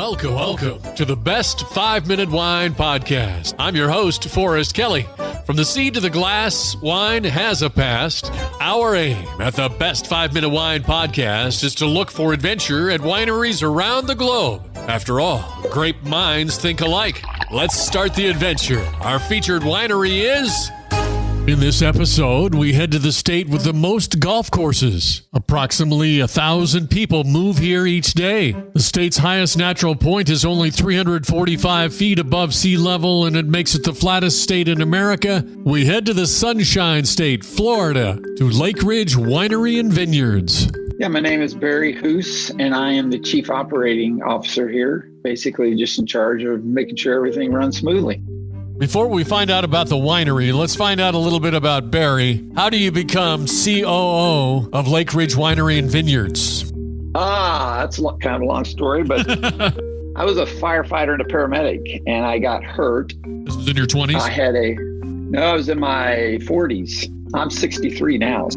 Welcome to the Best 5-Minute Wine Podcast. I'm your host, Forrest Kelly. From the seed to the glass, wine has a past. Our aim at the Best 5-Minute Wine Podcast is to look for adventure at wineries around the globe. After all, grape minds think alike. Let's start the adventure. Our featured winery is... In this episode, we head to the state with the most golf courses. Approximately 1,000 people move here each day. The state's highest natural point is only 345 feet above sea level, and it makes it the flattest state in America. We head to the Sunshine State, Florida, to Lakeridge Winery and Vineyards. Yeah, my name is Barry Huss, and I am the Chief Operating Officer here, basically just in charge of making sure everything runs smoothly. Before we find out about the winery, let's find out a little bit about Barry. How do you become COO of Lakeridge Winery and Vineyards? That's kind of a long story, but I was a firefighter and a paramedic, and I got hurt. This was in your 20s? I was in my 40s. I'm 63 now.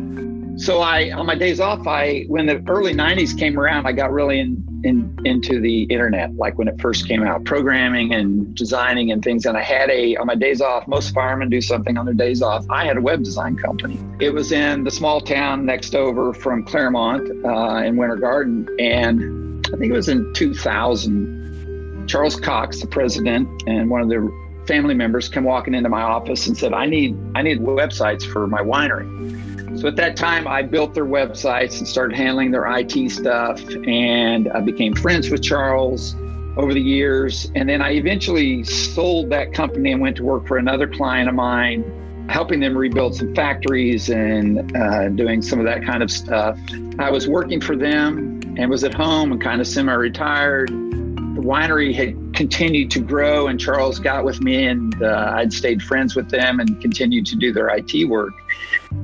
So on my days off, when the early 90s came around, I got really into the internet, like when it first came out, programming and designing and things. And I had on my days off, most firemen do something on their days off. I had a web design company. It was in the small town next over from Clermont in Winter Garden. And I think it was in 2000, Charles Cox, the president, and one of the family members come walking into my office and said, I need websites for my winery. So at that time, I built their websites and started handling their IT stuff, and I became friends with Charles over the years. And then I eventually sold that company and went to work for another client of mine, helping them rebuild some factories and doing some of that kind of stuff. I was working for them and was at home and kind of semi-retired. The winery had continued to grow, and Charles got with me, and I'd stayed friends with them and continued to do their IT work.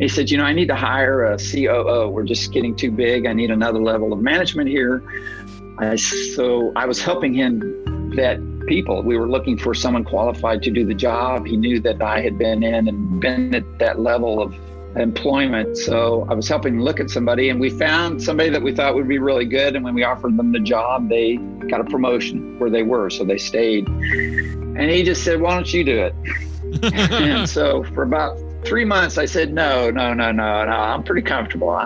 He said, I need to hire a COO. We're just getting too big. I need another level of management here. So I was helping him vet people. We were looking for someone qualified to do the job. He knew that I had been at that level of employment. So I was helping look at somebody, and we found somebody that we thought would be really good. And when we offered them the job, they got a promotion where they were. So they stayed. And he just said, why don't you do it? And so for about 3 months, I said, no, I'm pretty comfortable.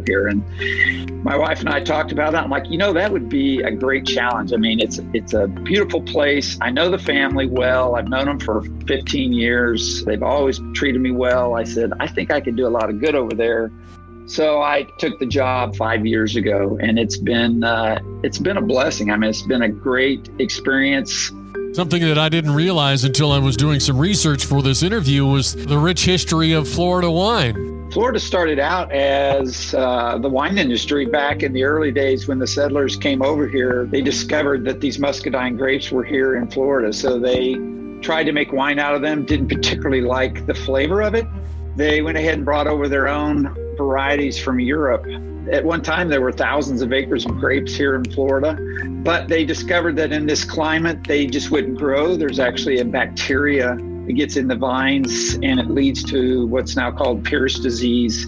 Here. And my wife and I talked about that. I'm like, that would be a great challenge. I mean, it's a beautiful place. I know the family well. I've known them for 15 years. They've always treated me well. I said, I think I could do a lot of good over there. So I took the job 5 years ago, and it's been a blessing. I mean, it's been a great experience. Something that I didn't realize until I was doing some research for this interview was the rich history of Florida wine. Florida started out as the wine industry back in the early days when the settlers came over here. They discovered that these Muscadine grapes were here in Florida. So they tried to make wine out of them, didn't particularly like the flavor of it. They went ahead and brought over their own varieties from Europe. At one time, there were thousands of acres of grapes here in Florida, but they discovered that in this climate, they just wouldn't grow. There's actually a bacteria that gets in the vines, and it leads to what's now called Pierce disease.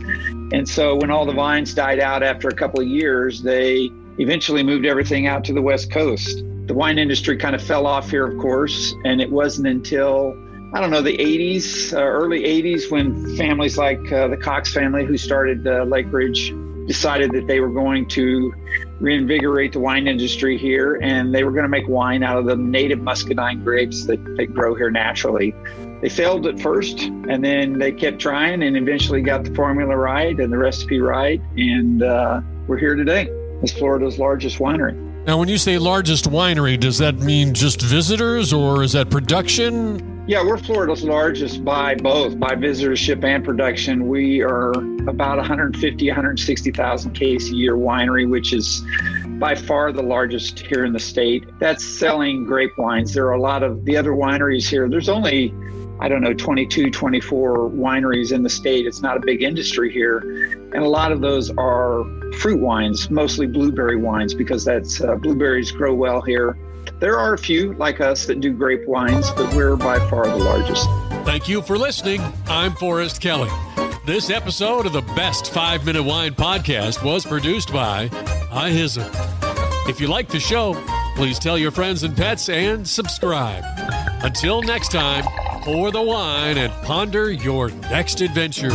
And so when all the vines died out after a couple of years, they eventually moved everything out to the West Coast. The wine industry kind of fell off here, of course, and it wasn't until the 80s, early 80s, when families like the Cox family, who started Lakeridge, decided that they were going to reinvigorate the wine industry here, and they were going to make wine out of the native Muscadine grapes that they grow here naturally. They failed at first, and then they kept trying and eventually got the formula right and the recipe right, and we're here today as Florida's largest winery. Now, when you say largest winery, does that mean just visitors, or is that production? Yeah, we're Florida's largest by both, by visitorship and production. We are about 150, 160,000 case a year winery, which is by far the largest here in the state. That's selling grape wines. There are a lot of the other wineries here. There's only, 22, 24 wineries in the state. It's not a big industry here. And a lot of those are fruit wines, mostly blueberry wines, because blueberries grow well here. There are a few like us that do grape wines, but we're by far the largest. Thank you for listening. I'm Forrest Kelly. This episode of the Best 5-Minute Wine Podcast was produced by Huss. If you like the show, Please tell your friends and pets and subscribe. Until next time, pour the wine and ponder your next adventure.